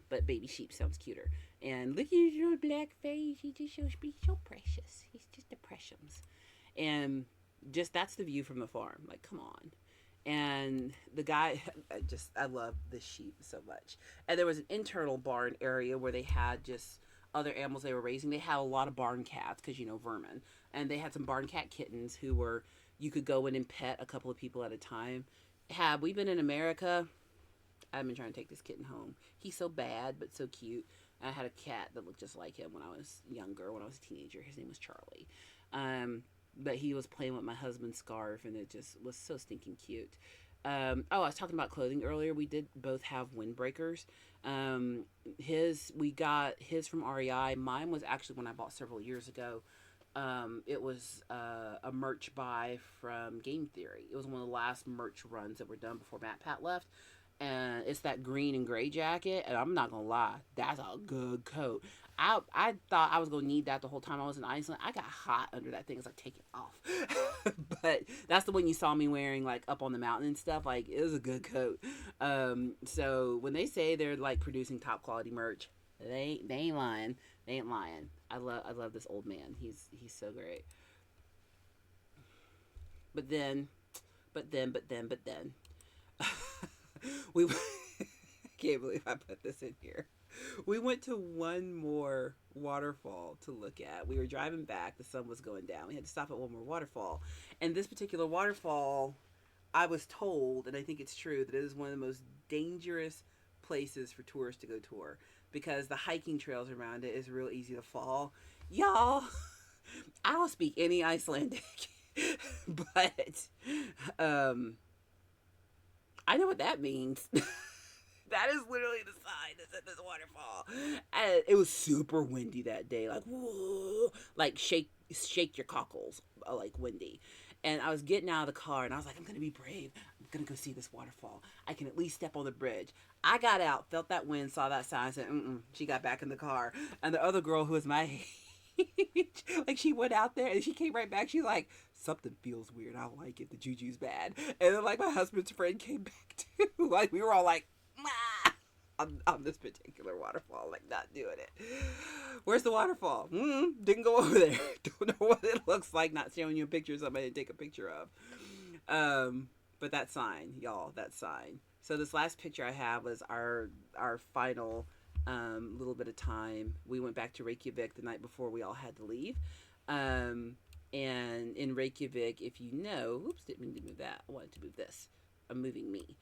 but baby sheep sounds cuter. And look at your black face. He just shows me so precious. He's just a precious. And just that's the view from the farm. Like, come on. And the guy, I love the sheep so much. And there was an internal barn area where they had just other animals they were raising. They had a lot of barn cats because, you know, vermin. And they had some barn cat kittens who were, you could go in and pet a couple of people at a time. Had we been in America, I've been trying to take this kitten home. He's so bad, but so cute. I had a cat that looked just like him when I was younger, when I was a teenager. His name was Charlie. But he was playing with my husband's scarf, and it just was so stinking cute. I was talking about clothing earlier. We did both have windbreakers. We got his from REI. Mine was actually when I bought several years ago. It was a merch buy from Game Theory. It was one of the last merch runs that were done before Matt Pat left. and it's that green and gray jacket. And I'm not gonna lie, that's a good coat. I thought I was gonna need that the whole time I was in Iceland. I got hot under that thing. It's like, take it off. But that's the one you saw me wearing like up on the mountain and stuff. Like, it was a good coat. So when they say they're like producing top quality merch, they ain't lying. They ain't lying. I love this old man. He's so great. But then, but then, we can't believe I put this in here. We went to one more waterfall to look at. We were driving back, the sun was going down. We had to stop at one more waterfall. And this particular waterfall, I was told, and I think it's true, that it is one of the most dangerous places for tourists to go tour because the hiking trails around it is real easy to fall. Y'all, I don't speak any Icelandic, but um, I know what that means. That is literally the sign that said this waterfall. And it was super windy that day, like whoa, like shake your cockles, like windy. And I was getting out of the car, and I was like, I'm gonna be brave. I'm gonna go see this waterfall. I can at least step on the bridge. I got out, felt that wind, saw that sign, said, mm-mm. She got back in the car, and the other girl who was my age, like she went out there and she came right back. She's like, something feels weird. I don't like it. The juju's bad. And then like my husband's friend came back too. Like we were all like, on this particular waterfall, like not doing it. Where's the waterfall? Didn't go over there. Don't know what it looks like. Not showing you a picture of somebody to take a picture of. But that sign, y'all, that sign. So this last picture I have was our final little bit of time. We went back to Reykjavik the night before we all had to leave. And in Reykjavik, if you know, oops, didn't mean to move that. I wanted to move this. I'm moving me.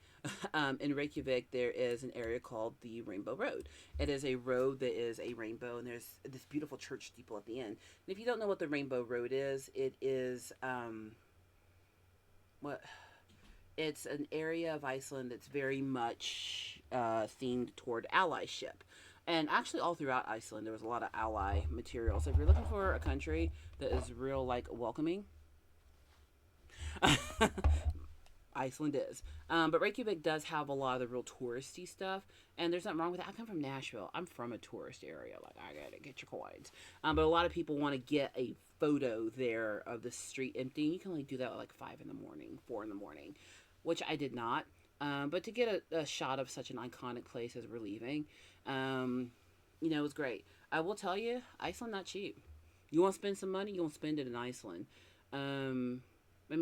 In Reykjavik, there is an area called the Rainbow Road. It is a road that is a rainbow, and there's this beautiful church steeple at the end. And if you don't know what the Rainbow Road is, it is what it's an area of Iceland that's very much themed toward allyship. And actually, all throughout Iceland, there was a lot of ally materials. If you're looking for a country that is real, like, welcoming, Iceland is. But Reykjavik does have a lot of the real touristy stuff, and there's nothing wrong with that. I come from Nashville. I'm from a tourist area. Like, I gotta get your coins. But a lot of people want to get a photo there of the street empty. You can only do that at like 5 in the morning, 4 in the morning, which I did not. But to get a shot of such an iconic place as we're leaving, it was great. I will tell you, Iceland not cheap. You want to spend some money, you want to spend it in Iceland.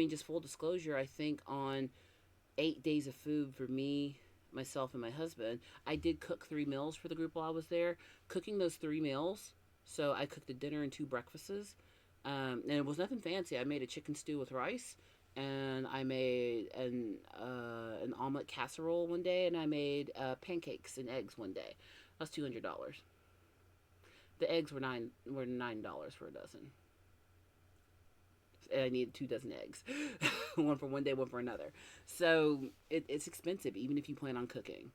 Just full disclosure, I think on 8 days of food for me, myself, and my husband, I did cook 3 meals for the group while I was there. Cooking those 3 meals, so I cooked a dinner and 2 breakfasts. And it was nothing fancy. I made a chicken stew with rice, and I made an omelet casserole one day, and I made pancakes and eggs one day. That's $200. The eggs were $9 for a dozen. And I needed 2 dozen eggs, one for one day, one for another. So it's expensive, even if you plan on cooking.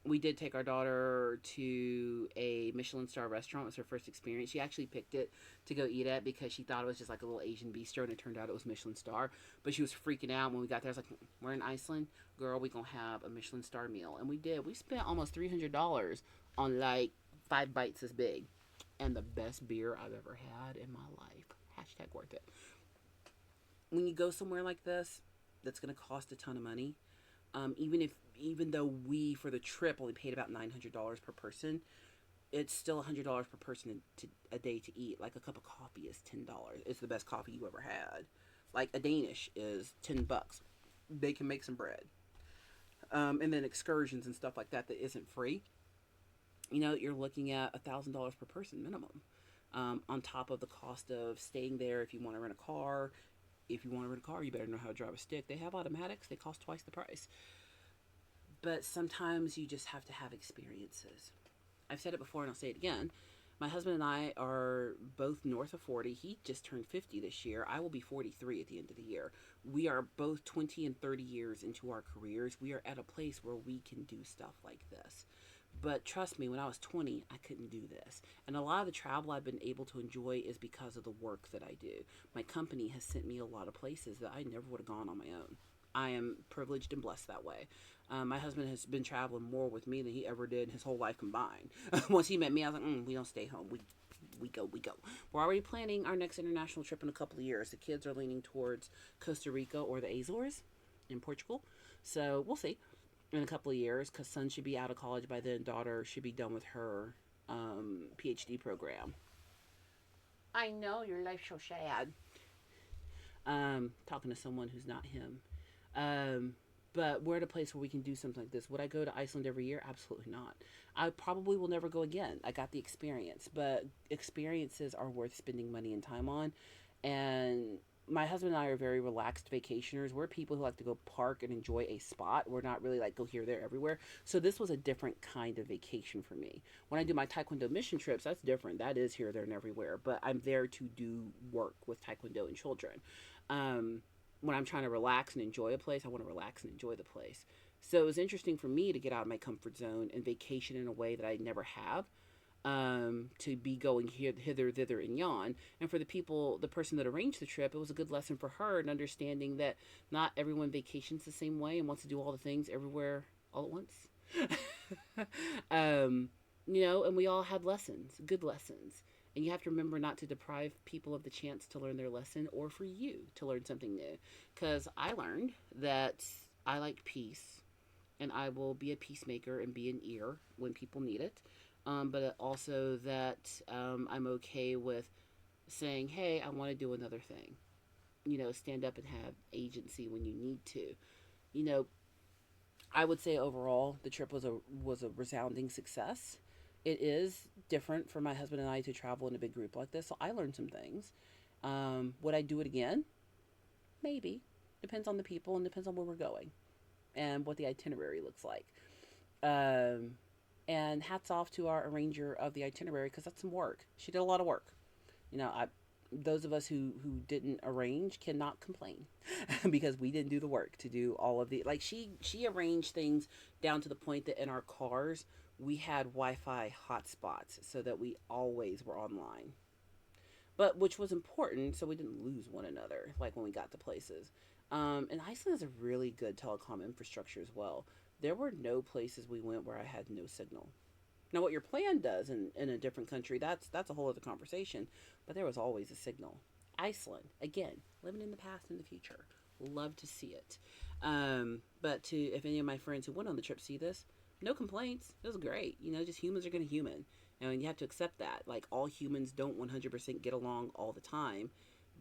We did take our daughter to a Michelin star restaurant. It was her first experience. She actually picked it to go eat at because she thought it was just like a little Asian bistro, and it turned out it was Michelin star. But she was freaking out when we got there. I was like, we're in Iceland, girl, we gonna have a Michelin star meal. And we did. We spent almost $300 on like 5 bites this big, and the best beer I've ever had in my life. Hashtag worth it. When you go somewhere like this, that's going to cost a ton of money. Even though we for the trip only paid about $900 per person, it's still $100 per person a day to eat. Like a cup of coffee is $10. It's the best coffee you ever had. Like a Danish is $10. They can make some bread, and then excursions and stuff like that isn't free. You're looking at $1,000 per person minimum. On top of the cost of staying there. If you want to rent a car, you better know how to drive a stick. They have automatics. They cost twice the price. But sometimes you just have to have experiences. I've said it before and I'll say it again. My husband and I are both north of 40. He just turned 50 this year. I will be 43 at the end of the year. We are both 20 and 30 years into our careers. We are at a place where we can do stuff like this. But trust me, when I was 20, I couldn't do this. And a lot of the travel I've been able to enjoy is because of the work that I do. My company has sent me a lot of places that I never would have gone on my own. I am privileged and blessed that way. My husband has been traveling more with me than he ever did his whole life combined. Once he met me, I was like, we don't stay home. We go. We're already planning our next international trip in a couple of years. The kids are leaning towards Costa Rica or the Azores in Portugal. So we'll see in a couple of years because son should be out of college by then. Daughter should be done with her PhD program. I know your life's so sad. Talking to someone who's not him. Um, but we're at a place where we can do something like this. Would I go to Iceland every year? Absolutely not. I probably will never go again. I got the experience, but experiences are worth spending money and time on. And my husband and I are very relaxed vacationers. We're people who like to go park and enjoy a spot. We're not really like go here, there, everywhere. So this was a different kind of vacation for me. When I do my Taekwondo mission trips, that's different. That is here, there, and everywhere. But I'm there to do work with Taekwondo and children. Um, when I'm trying to relax and enjoy a place, I want to relax and enjoy the place. So it was interesting for me to get out of my comfort zone and vacation in a way that I never have. To be going here, hither, thither, and yon. And for the person that arranged the trip, it was a good lesson for her and understanding that not everyone vacations the same way and wants to do all the things everywhere all at once. um, and we all had lessons, good lessons. And you have to remember not to deprive people of the chance to learn their lesson or for you to learn something new. Because I learned that I like peace and I will be a peacemaker and be an ear when people need it. But also that I'm okay with saying, hey, I want to do another thing. Stand up and have agency when you need to. You know, I would say overall the trip was a resounding success. It is different for my husband and I to travel in a big group like this, so I learned some things. Would I do it again? Maybe. Depends on the people and depends on where we're going and what the itinerary looks like. Um, and hats off to our arranger of the itinerary because that's some work. She did a lot of work. I those of us who didn't arrange cannot complain because we didn't do the work to do all of the like she arranged things down to the point that in our cars we had Wi-Fi hotspots so that we always were online, but which was important so we didn't lose one another like when we got to places. And Iceland has a really good telecom infrastructure as well. There were no places we went where I had no signal. Now, what your plan does in a different country, that's a whole other conversation. But there was always a signal. Iceland, again, living in the past and the future. Love to see it. But if any of my friends who went on the trip see this, no complaints. It was great. Just humans are going to human. And you have to accept that. Like, all humans don't 100% get along all the time.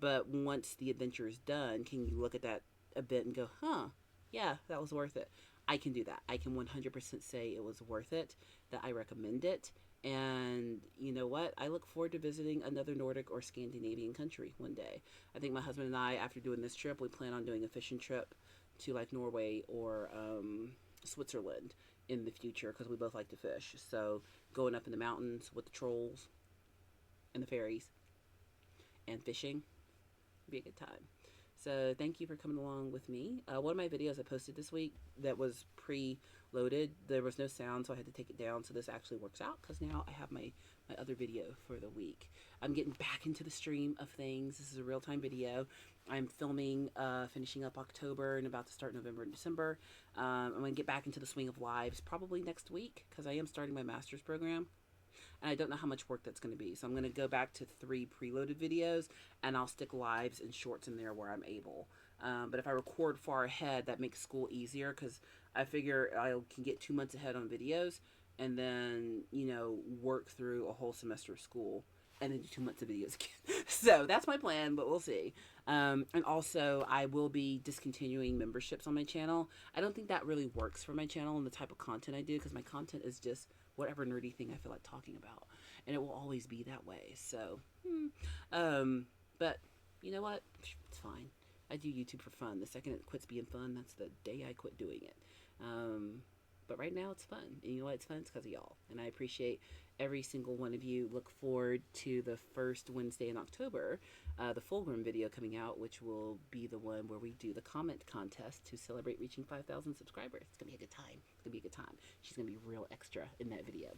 But once the adventure is done, can you look at that event and go, huh, yeah, that was worth it. I can do that. I can 100% say it was worth it, that I recommend it. And you know what? I look forward to visiting another Nordic or Scandinavian country one day. I think my husband and I, after doing this trip, we plan on doing a fishing trip to like Norway or Switzerland in the future because we both like to fish. So going up in the mountains with the trolls and the fairies and fishing would be a good time. So thank you for coming along with me. One of my videos I posted this week that was pre-loaded, there was no sound, so I had to take it down. So this actually works out because now I have my other video for the week. I'm getting back into the stream of things. This is a real-time video. I'm filming, finishing up October and about to start November and December. I'm going to get back into the swing of lives probably next week because I am starting my master's program. And I don't know how much work that's going to be. So I'm going to go back to 3 preloaded videos and I'll stick lives and shorts in there where I'm able. But if I record far ahead, that makes school easier because I figure I can get 2 months ahead on videos and then, work through a whole semester of school and then do 2 months of videos again. So that's my plan, but we'll see. And also, I will be discontinuing memberships on my channel. I don't think that really works for my channel and the type of content I do because my content is just whatever nerdy thing I feel like talking about. And it will always be that way. So, but you know what? It's fine. I do YouTube for fun. The second it quits being fun, that's the day I quit doing it. But right now it's fun. And you know why it's fun? It's because of y'all. And I appreciate every single one of you. Look forward to the first Wednesday in October, the Fulgrim video coming out, which will be the one where we do the comment contest to celebrate reaching 5,000 subscribers. It's going to be a good time. It's going to be a good time. She's going to be real extra in that video.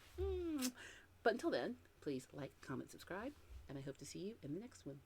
But until then, please like, comment, subscribe, and I hope to see you in the next one.